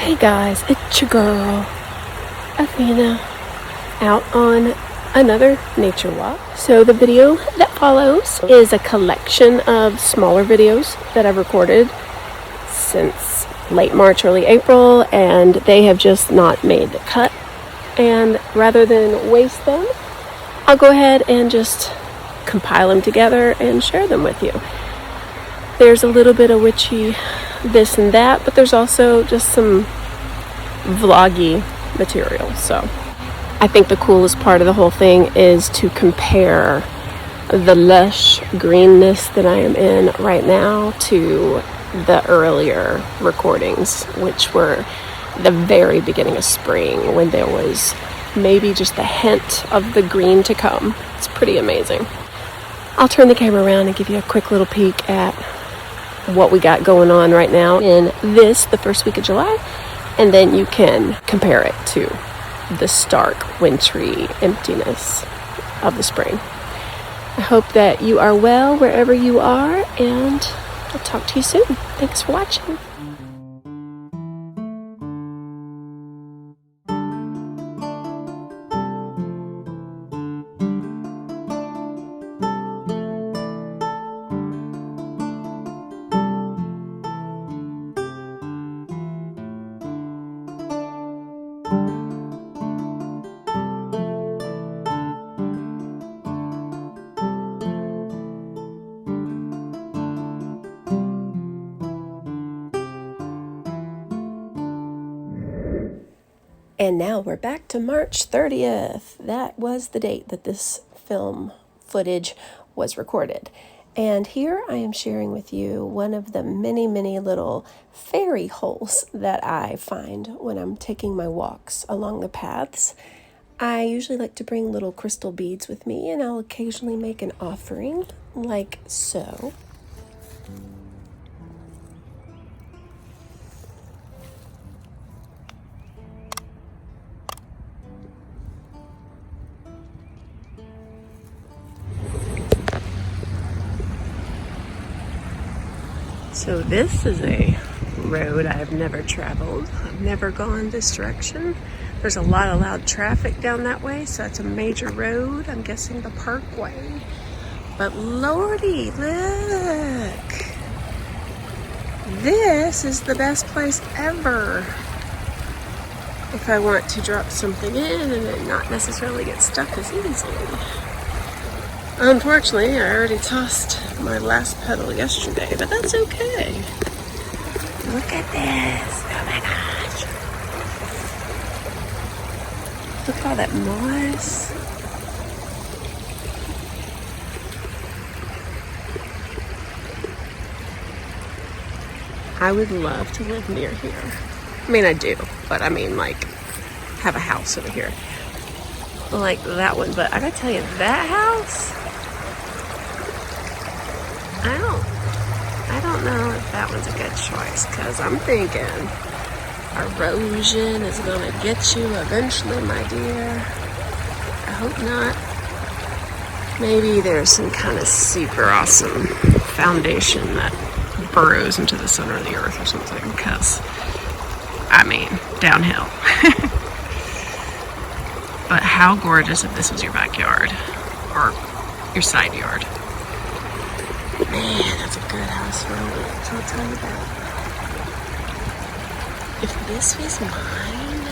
Hey guys, it's your girl, Athena, out on another nature walk. So the video that follows is a collection of smaller videos that I've recorded since late March, early April, and they have just not made the cut. And rather than waste them, I'll go ahead and just compile them together and share them with you. There's a little bit of witchy this and that, but there's also just some vloggy material. So I think the coolest part of the whole thing is to compare the lush greenness that I am in right now to the earlier recordings, which were the very beginning of spring, when there was maybe just a hint of the green to come. It's pretty amazing. I'll turn the camera around and give you a quick little peek at what we got going on right now in the first week of July, and then you can compare it to the stark wintry emptiness of the spring. I hope that you are well wherever you are, and I'll talk to you soon. Thanks for watching. And now we're back to March 30th. That was the date that this film footage was recorded. And here I am sharing with you one of the many, many little fairy holes that I find when I'm taking my walks along the paths. I usually like to bring little crystal beads with me, and I'll occasionally make an offering like so. So this is a road I've never traveled. I've never gone this direction. There's a lot of loud traffic down that way, so it's a major road. I'm guessing the Parkway. But lordy, look! This is the best place ever if I want to drop something in and then not necessarily get stuck as easily. Unfortunately, I already tossed my last pedal yesterday, but that's okay. Look at this. Oh my gosh. Look at all that moss. I would love to live near here. I mean, I do, but I mean, like, have a house over here. Like that one, but I gotta tell you, that house, I don't know if that one's a good choice, because I'm thinking erosion is gonna get you eventually, my dear. I hope not. Maybe there's some kind of super awesome foundation that burrows into the center of the earth or something, because, I mean, downhill. But how gorgeous if this was your backyard or your side yard. Man, that's a good house road. I'll tell you that. If this was mine,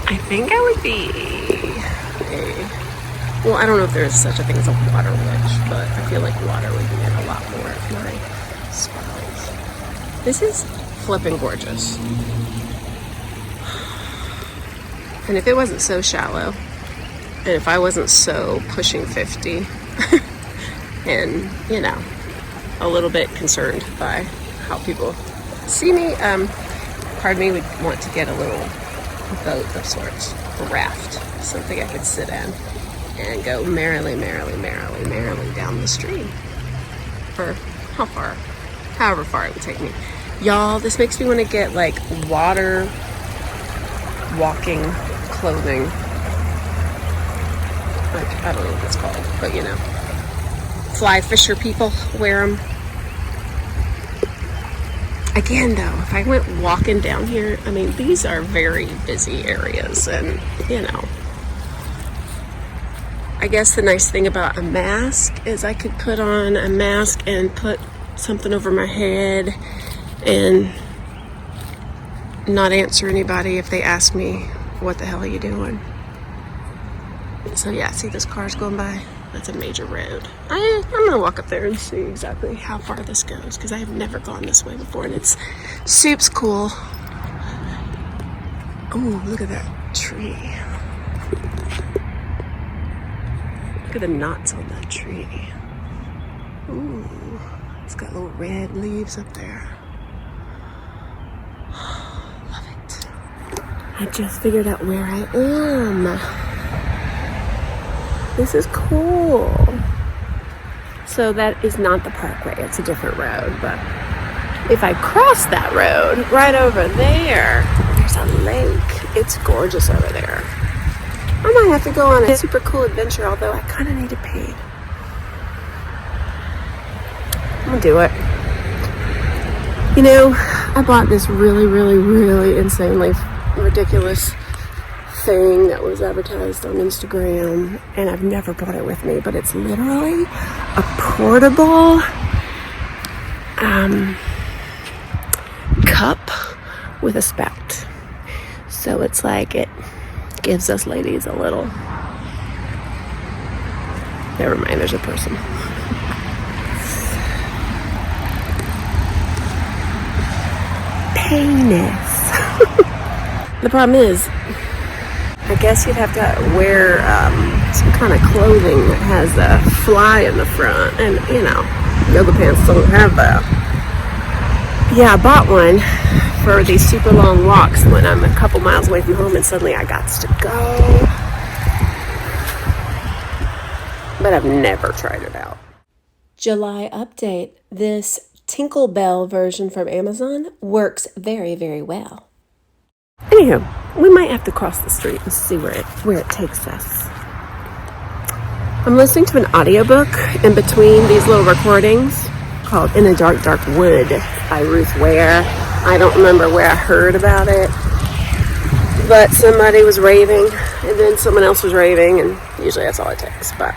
I think I would be well, I don't know if there is such a thing as a water witch, but I feel like water would be in a lot more of my spells. This is flipping gorgeous. And if it wasn't so shallow, and if I wasn't so pushing 50, and, you know, a little bit concerned by how people see me, part of me would want to get a little boat of sorts, a raft, something I could sit in and go merrily, merrily, merrily, merrily down the stream for however far it would take me. Y'all, this makes me want to get like water walking clothing. Like, I don't know what it's called, but you know, fly fisher people wear them. Again, though, if I went walking down here, I mean, these are very busy areas, and you know, I guess the nice thing about a mask is I could put on a mask and put something over my head and not answer anybody if they ask me, what the hell are you doing? So yeah, see those cars going by? That's a major road. I'm gonna walk up there and see exactly how far this goes, because I have never gone this way before, and it's soup's cool. Oh, look at that tree. Look at the knots on that tree. Ooh, it's got little red leaves up there. Love it. I just figured out where I am. This is cool. So that is not the parkway, it's a different road, but if I cross that road right over there, there's a lake. It's gorgeous over there. I might have to go on a super cool adventure, although I kind of need to pee. I'm gonna do it. You know, I bought this really insanely ridiculous thing that was advertised on Instagram, and I've never brought it with me, but it's literally a portable cup with a spout. So it's like it gives us ladies a little, never mind, there's a person. Penis. The problem is, I guess you'd have to wear some kind of clothing that has a fly in the front, and you know, yoga pants don't have that. Yeah, I bought one for these super long walks when I'm a couple miles away from home, and suddenly I got to go. But I've never tried it out. July update. This Tinkle Bell version from Amazon works very well. Anywho, we might have to cross the street and see where it takes us. I'm listening to an audiobook in between these little recordings called In a Dark Wood by Ruth Ware. I don't remember where I heard about it, but somebody was raving and then someone else was raving, and usually that's all it takes. But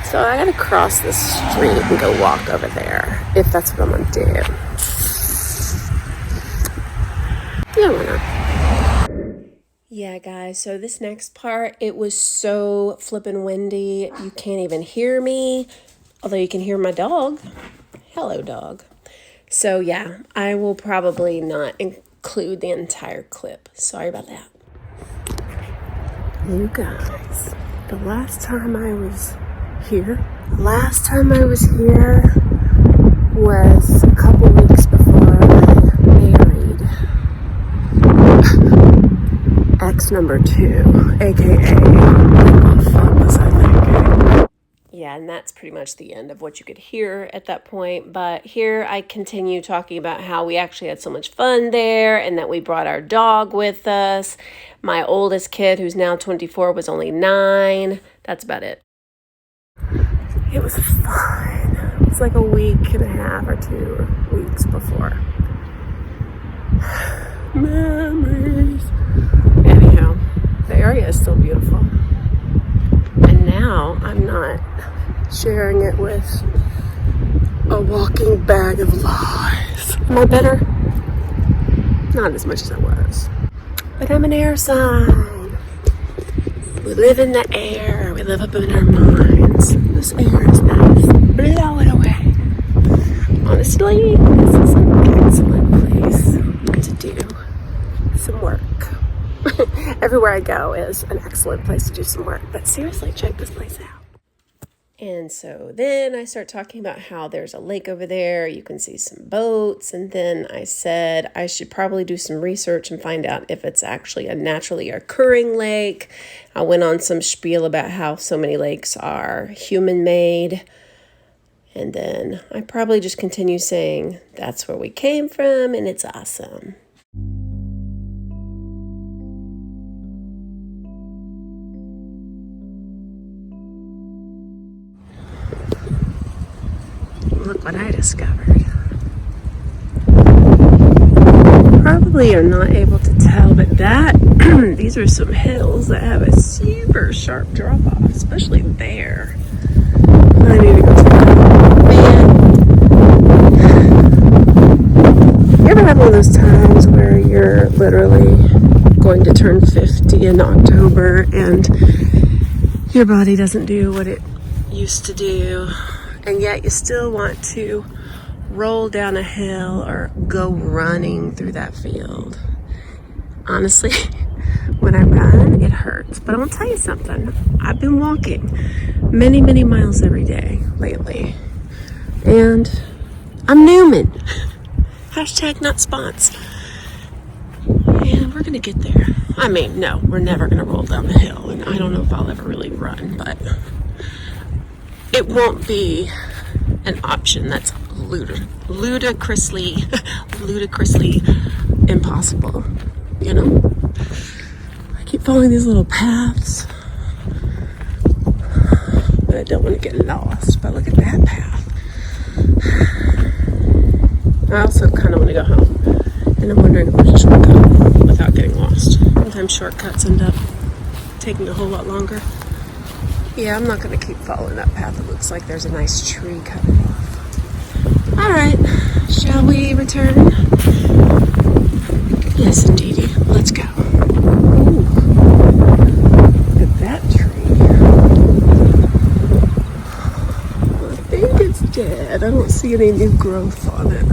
so I gotta cross the street and go walk over there if that's what I'm gonna do. Yeah, why not? Yeah, guys, so this next part, it was so flippin' windy, you can't even hear me, although you can hear my dog. Hello, dog. So yeah, I will probably not include the entire clip. Sorry about that. You guys, the last time I was here was a couple weeks before I married ex number 2, aka what the fuck was I thinking? Yeah, and that's pretty much the end of what you could hear at that point. But here I continue talking about how we actually had so much fun there and that we brought our dog with us. My oldest kid, who's now 24, was only 9. That's about it. It was fun. It was like a week and a half or 2 weeks before. Memories. Anyhow, the area is still beautiful. And now I'm not sharing it with a walking bag of lies. Am I better? Not as much as I was. But I'm an air sign. We live in the air. We live up in our minds. This air is nice. Blow it away. Honestly, this is an excellent place to do some work. Everywhere I go is an excellent place to do some work. But seriously, check this place out. And so then I start talking about how there's a lake over there. You can see some boats. And then I said I should probably do some research and find out if it's actually a naturally occurring lake. I went on some spiel about how so many lakes are human-made. And then I probably just continue saying that's where we came from and it's awesome. Look what I discovered. probably are not able to tell, but that these are some hills that have a super sharp drop off, especially there. I need to go check it out. Man, you ever have one of those times where you're literally going to turn 50 in October and your body doesn't do what it used to do, and yet you still want to roll down a hill or go running through that field? Honestly, when I run, it hurts. But I'm gonna tell you something. I've been walking many, many miles every day lately. And I'm Newman. Hashtag not spons. And we're gonna get there. I mean, no, we're never gonna roll down the hill. And I don't know if I'll ever really run, but it won't be an option that's ludicrously impossible, you know? I keep following these little paths, but I don't want to get lost. But look at that path. I also kind of want to go home, and I'm wondering if there's a shortcut without getting lost. Sometimes shortcuts end up taking a whole lot longer. Yeah, I'm not going to keep following that path. It looks like there's a nice tree cut it off. All right, shall we return? Yes, indeedy. Let's go. Ooh, look at that tree. I think it's dead. I don't see any new growth on it.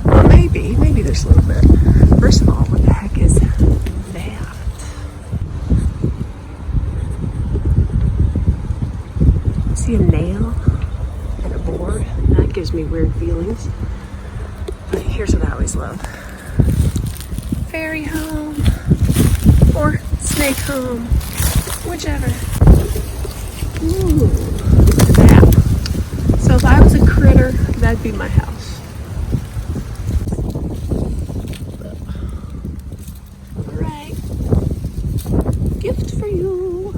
Well, maybe there's a little bit. First of all, what the heck is that? See a nail and a board? That gives me weird feelings. But here's what I always love. Fairy home or snake home, whichever. Ooh, look at that. So if I was a critter, that'd be my house. All right, gift for you.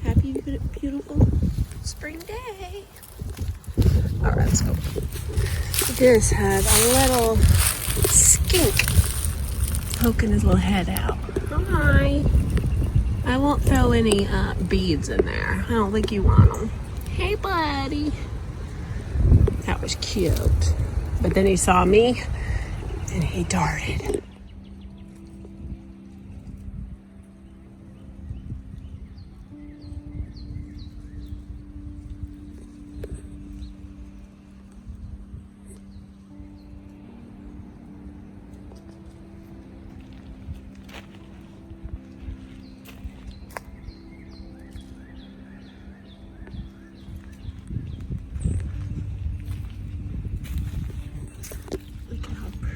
Happy, beautiful spring day. All right, let's go. This had a little skink poking his little head out. Hi. I won't throw any beads in there. I don't think you want them. Hey, buddy. That was cute. But then he saw me and he darted.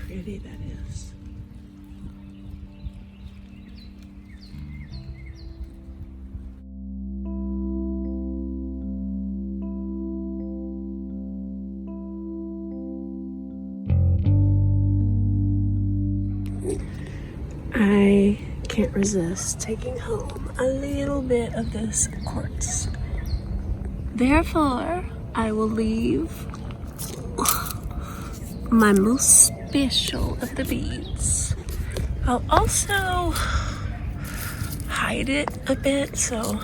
Pretty that is. I can't resist taking home a little bit of this quartz. Therefore, I will leave my most special of the beads. I'll also hide it a bit so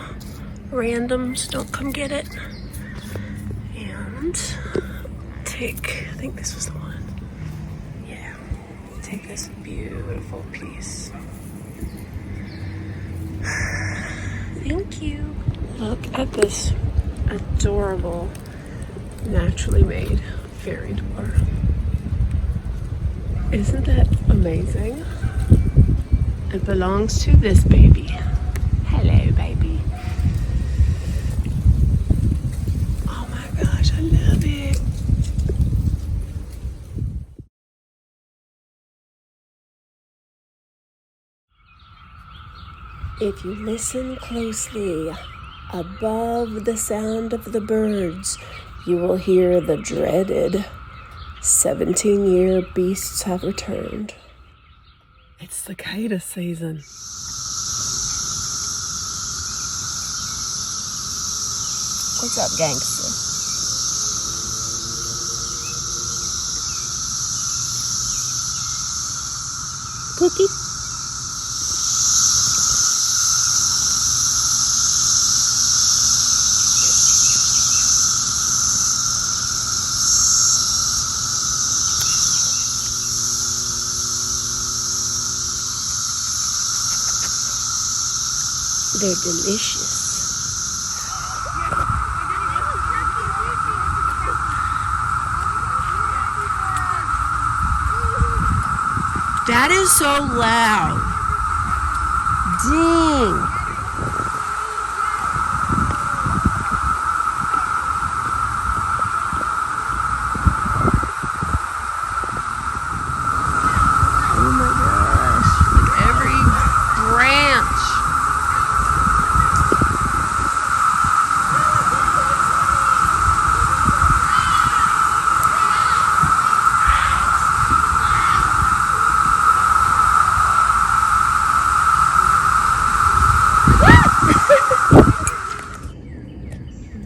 randoms don't come get it. And take, I think this was the one. Yeah, take this beautiful piece. Thank you. Look at this adorable, naturally made fairy door. Isn't that amazing? It belongs to this baby. Hello, baby. Oh my gosh, I love it. If you listen closely, above the sound of the birds, you will hear the dreaded 17-year beasts have returned. It's cicada season. What's up, gangster? Cookie? They're delicious. That is so loud. Dang. Oh my gosh. Like every branch.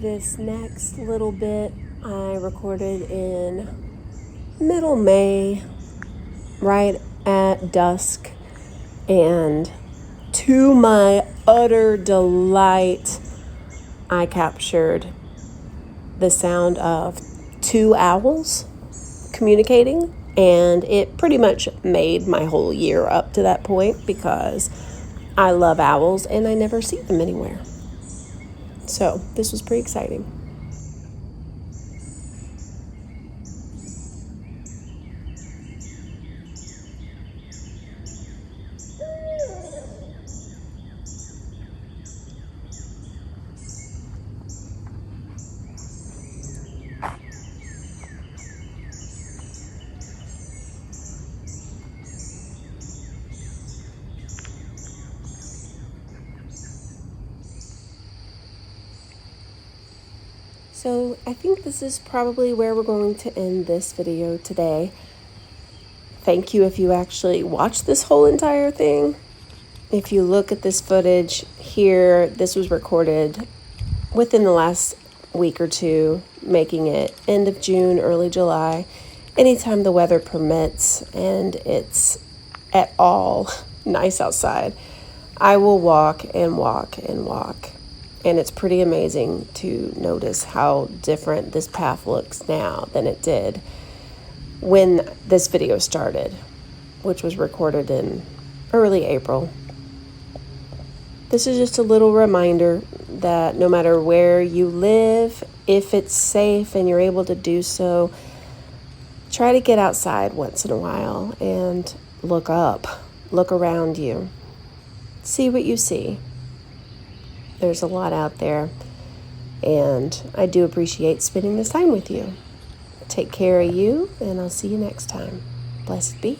This next little bit I recorded in middle May, right at dusk, and to my utter delight, I captured the sound of two owls communicating, and it pretty much made my whole year up to that point because I love owls and I never see them anywhere. So this was pretty exciting. So I think this is probably where we're going to end this video today. Thank you if you actually watched this whole entire thing. If you look at this footage here, this was recorded within the last week or two, making it end of June, early July, anytime the weather permits and it's at all nice outside. I will walk and walk and walk. And it's pretty amazing to notice how different this path looks now than it did when this video started, which was recorded in early April. This is just a little reminder that no matter where you live, if it's safe and you're able to do so, try to get outside once in a while and look up, look around you, see what you see. There's a lot out there, and I do appreciate spending this time with you. Take care of you, and I'll see you next time. Blessed be.